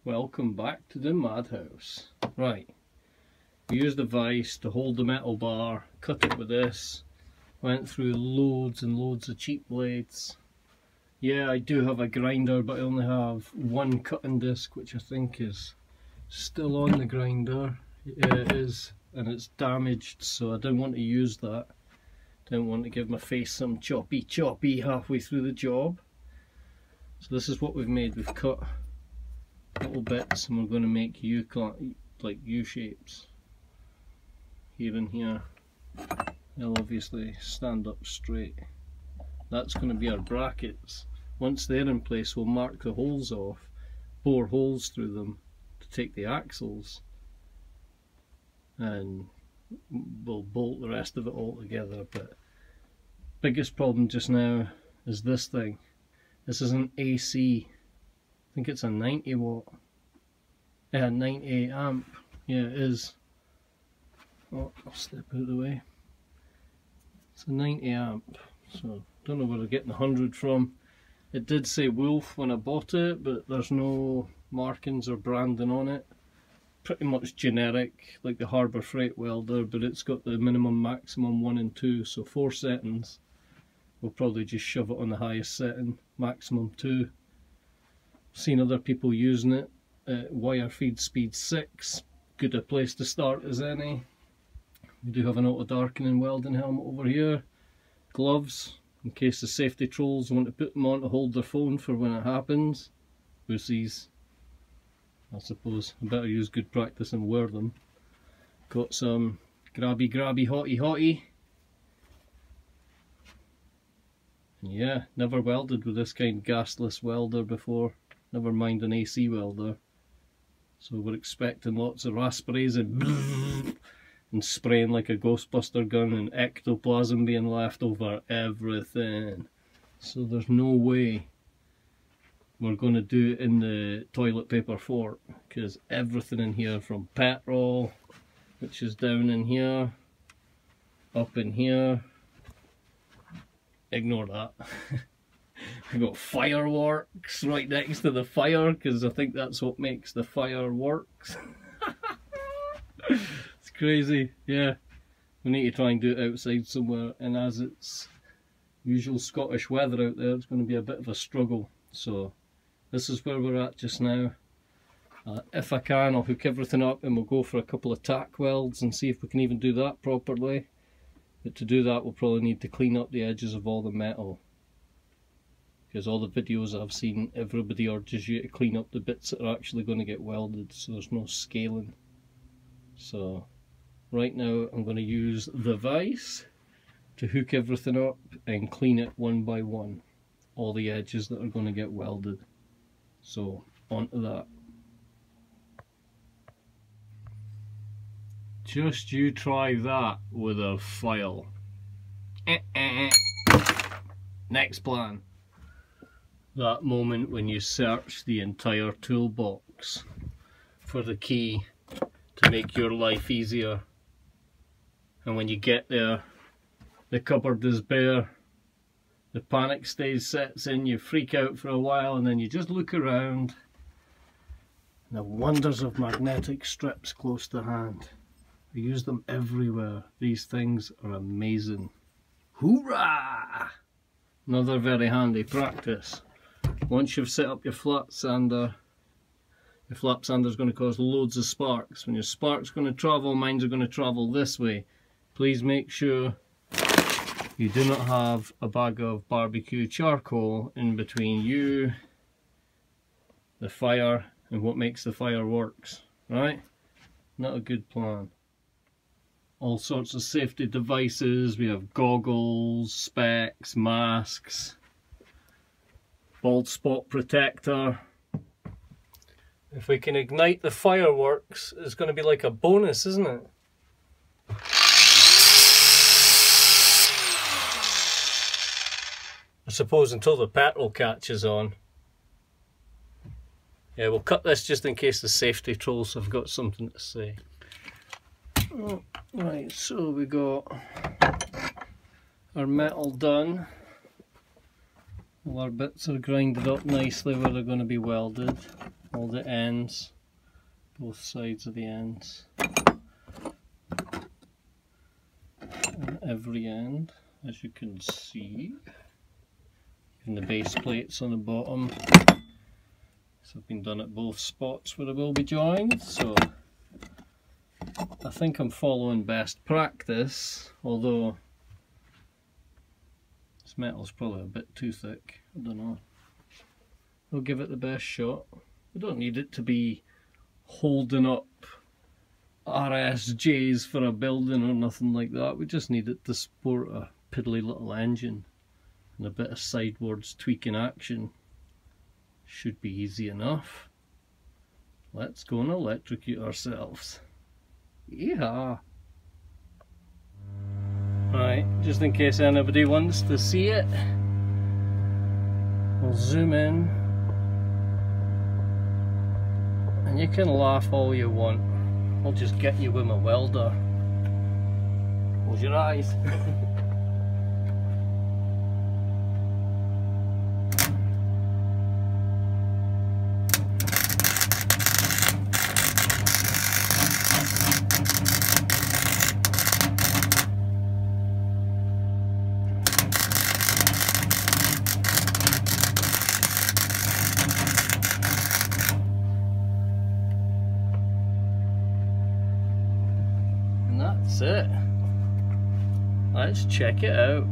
Welcome back to the madhouse. Right, we used the vise to hold the metal bar, cut it with this, went through loads and loads of cheap blades. Yeah, I do have a grinder, but I only have one cutting disc, which I think is still on the grinder. Yeah, it is, and it's damaged, so I don't want to use that. Don't want to give my face some choppy halfway through the job. So this is what we've made. We've cut little bits and we're going to make like U shapes here and here. They'll obviously stand up straight. That's going to be our brackets. Once they're in place, we'll mark the holes off, bore holes through them to take the axles, and we'll bolt the rest of it all together. But biggest problem just now is this thing. This is an AC. I think it's a 90 watt. Yeah, 90 amp. Yeah, it is. Oh, I'll step out of the way. It's a 90 amp. So, don't know where they're getting the 100 from. It did say Wolf when I bought it, but there's no markings or branding on it. Pretty much generic, like the Harbour Freight welder, but it's got the minimum, maximum 1 and 2, so 4 settings. We'll probably just shove it on the highest setting, maximum 2. Seen other people using it at wire feed speed 6. Good a place to start as any. We do have an auto darkening welding helmet over here. Gloves, in case the safety trolls want to put them on to hold their phone for when it happens. Pussies. I suppose I better use good practice and wear them. Got some grabby hotty. And yeah, never welded with this kind of gasless welder before. Never mind an AC welder. So we're expecting lots of raspberries and spraying like a Ghostbuster gun and ectoplasm being left over everything. So there's no way we're going to do it in the toilet paper fort, because everything in here, from petrol, which is down in here, up in here, ignore that. I got fireworks right next to the fire, because I think that's what makes the fireworks. It's crazy. Yeah, we need to try and do it outside somewhere, and as it's usual Scottish weather out there, it's going to be a bit of a struggle. So this is where we're at just now. If I can, I'll hook everything up and we'll go for a couple of tack welds and see if we can even do that properly. But to do that, we'll probably need to clean up the edges of all the metal, because all the videos I've seen, everybody urges you to clean up the bits that are actually going to get welded, so there's no scaling. So right now I'm going to use the vise to hook everything up and clean it one by one, all the edges that are going to get welded. So onto that. Just you try that with a file. Next plan. That moment when you search the entire toolbox for the key to make your life easier, and when you get there, the cupboard is bare, the panic stage sets in, you freak out for a while, and then you just look around. The wonders of magnetic strips close to hand. I use them everywhere. These things are amazing. Hoorah! Another very handy practice. Once you've set up your flat sander, your flap sander is going to cause loads of sparks. When your spark's going to travel, mines are going to travel this way. Please make sure you do not have a bag of barbecue charcoal in between you, the fire, and what makes the fire works, right? Not a good plan. All sorts of safety devices. We have goggles, specs, masks, bald spot protector. If we can ignite the fireworks, it's going to be like a bonus, isn't it? I suppose until the petrol catches on. Yeah, we'll cut this just in case the safety trolls have got something to say. Oh, right, so we got our metal done. All our bits are grinded up nicely where they're going to be welded. all the ends, both sides of the ends, and every end, as you can see, even the base plates on the bottom. So I've been done at both spots where they will be joined, so I think I'm following best practice, although this metal's probably a bit too thick, I don't know. We'll give it the best shot. We don't need it to be holding up RSJs for a building or nothing like that. We just need it to support a piddly little engine and a bit of sidewards tweaking action. Should be easy enough. Let's go and electrocute ourselves. Yeehaw! Right, just in case anybody wants to see it, we'll zoom in, and you can laugh all you want. I'll just get you with my welder. Close your eyes. That's it. Let's check it out.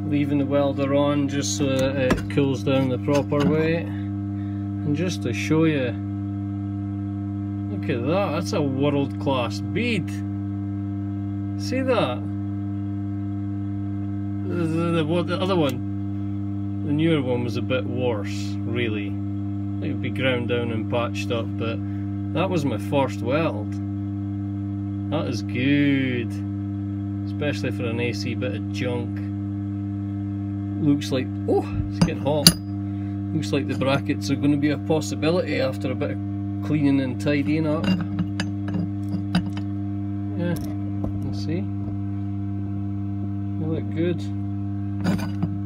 Leaving the welder on just so that it cools down the proper way. And just to show you, look at that, that's a world-class bead. See that? The other one, the newer one, was a bit worse, really. It would be ground down and patched up, but that was my first weld. That is good, especially for an AC bit of junk. Looks like, oh, it's getting hot. Looks like the brackets are going to be a possibility after a bit of cleaning and tidying up. Yeah, you can see. They look good.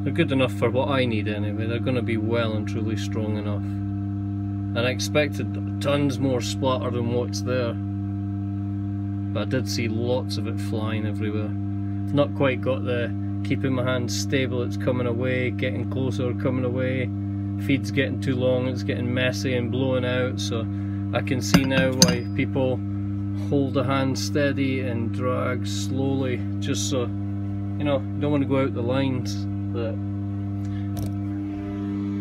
They're good enough for what I need anyway. They're going to be well and truly strong enough. And I expected tons more splatter than what's there. But I did see lots of it flying everywhere. It's not quite got the keeping my hand stable, it's coming away, getting closer, coming away. Feed's getting too long, it's getting messy and blowing out, so I can see now why people hold the hand steady and drag slowly, just so, you know, you don't want to go out the lines. But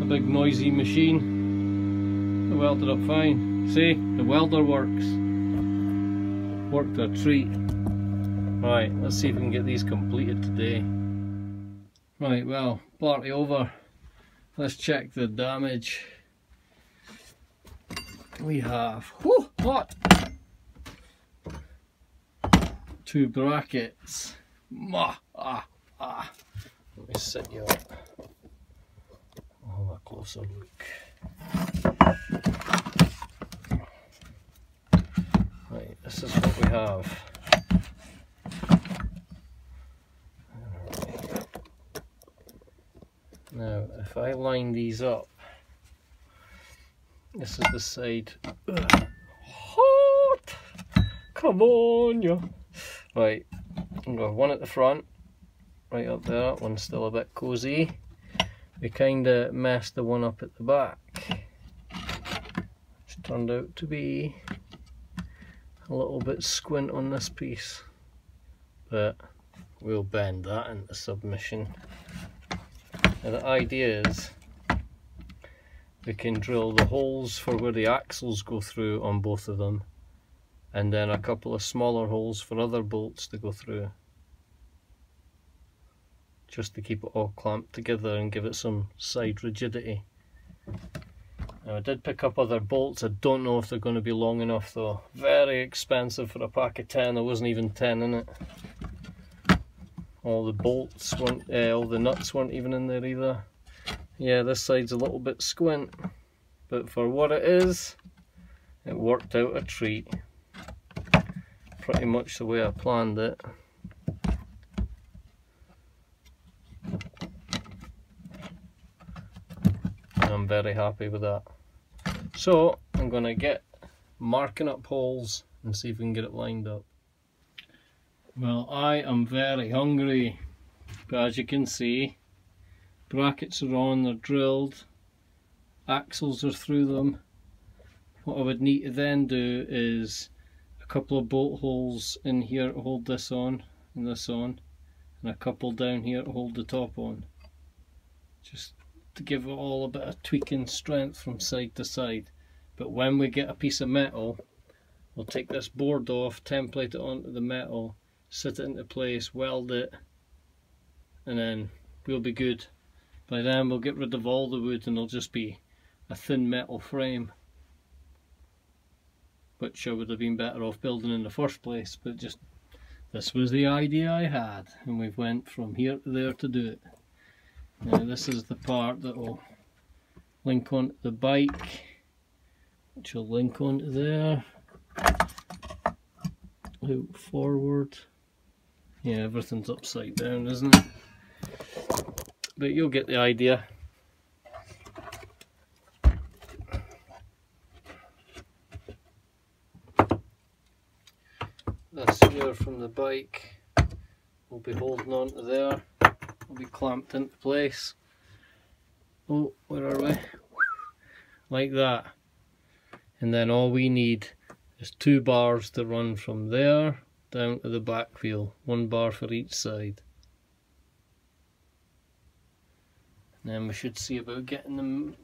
a big noisy machine, I welded up fine. See, the welder works. Worked a treat. Right, let's see if we can get these completed today. Right, well, party over. Let's check the damage. We have, whoo, hot! 2 brackets. Let me set you up. I'll have a closer look. Right, this is what we have. Right. Now, if I line these up, this is the side. Hot! Come on, you. Right, I've got one at the front, right up there. That one's still a bit cozy. We kind of messed the one up at the back, which turned out to be a little bit squint on this piece, but we'll bend that into submission. Now the idea is we can drill the holes for where the axles go through on both of them, and then a couple of smaller holes for other bolts to go through, just to keep it all clamped together and give it some side rigidity. Now I did pick up other bolts. I don't know if they're going to be long enough though. Very expensive for a pack of 10. There wasn't even 10 in it. All the bolts weren't, all the nuts weren't even in there either. Yeah, this side's a little bit squint, but for what it is, it worked out a treat. Pretty much the way I planned it. I'm very happy with that. So I'm going to get marking up holes and see if we can get it lined up. Well, I am very hungry, but as you can see, brackets are on, they're drilled, axles are through them. What I would need to then do is a couple of bolt holes in here to hold this on and this on, and a couple down here to hold the top on, just to give it all a bit of tweaking strength from side to side. But when we get a piece of metal, we'll take this board off, template it onto the metal, sit it into place, weld it, and then we'll be good. By then we'll get rid of all the wood and it'll just be a thin metal frame, which I would have been better off building in the first place, but just this was the idea I had, and we've went from here to there to do it. Now this is the part that will link onto the bike, which will link onto there, out forward. Yeah, everything's upside down, isn't it? But you'll get the idea. This here from the bike will be holding on to there, will be clamped into place. Oh, where are we? Like that. And then all we need is 2 bars to run from there down to the back wheel, 1 bar for each side. And then we should see about getting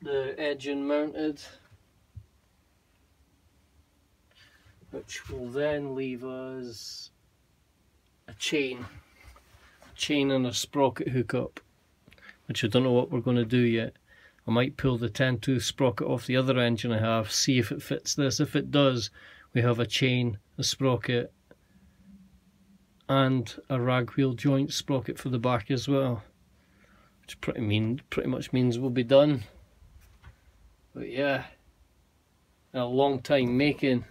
the edging mounted, which will then leave us a chain and a sprocket hookup, which I don't know what we're going to do yet. I might pull the 10-tooth sprocket off the other engine I have, see if it fits this. If it does, we have a chain, a sprocket, and a rag wheel joint sprocket for the back as well, which pretty much means we'll be done. But yeah, a long time making.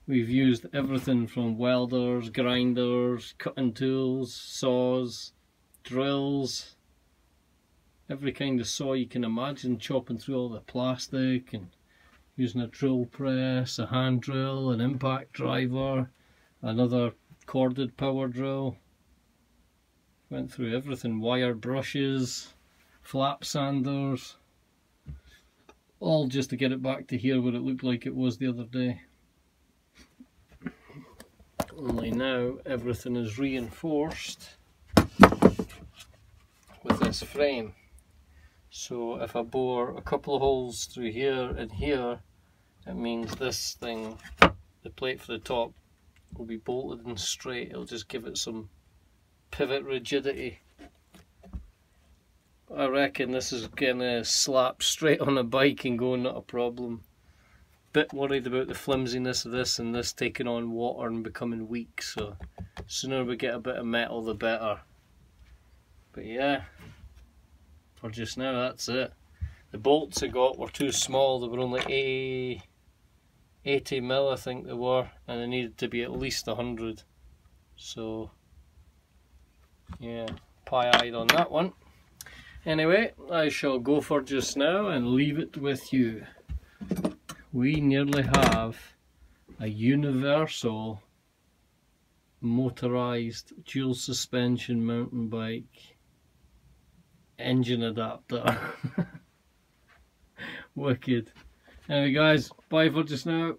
We've used everything from welders, grinders, cutting tools, saws, drills, every kind of saw you can imagine, chopping through all the plastic, and using a drill press, a hand drill, an impact driver, another corded power drill. Went through everything, wire brushes, flap sanders, all just to get it back to here where it looked like it was the other day. Only now everything is reinforced with this frame. So if I bore a couple of holes through here and here, it means this thing, the plate for the top, will be bolted and straight. It'll just give it some pivot rigidity. I reckon this is gonna slap straight on a bike and go, not a problem. Bit worried about the flimsiness of this and this taking on water and becoming weak, so the sooner we get a bit of metal the better. But yeah, for just now that's it. The bolts I got were too small, they were only 80 mil I think they were, and they needed to be at least 100. So yeah, pie-eyed on that one. Anyway, I shall go for just now and leave it with you. We nearly have a universal motorized dual suspension mountain bike engine adapter. Wicked. Anyway guys, bye for just now.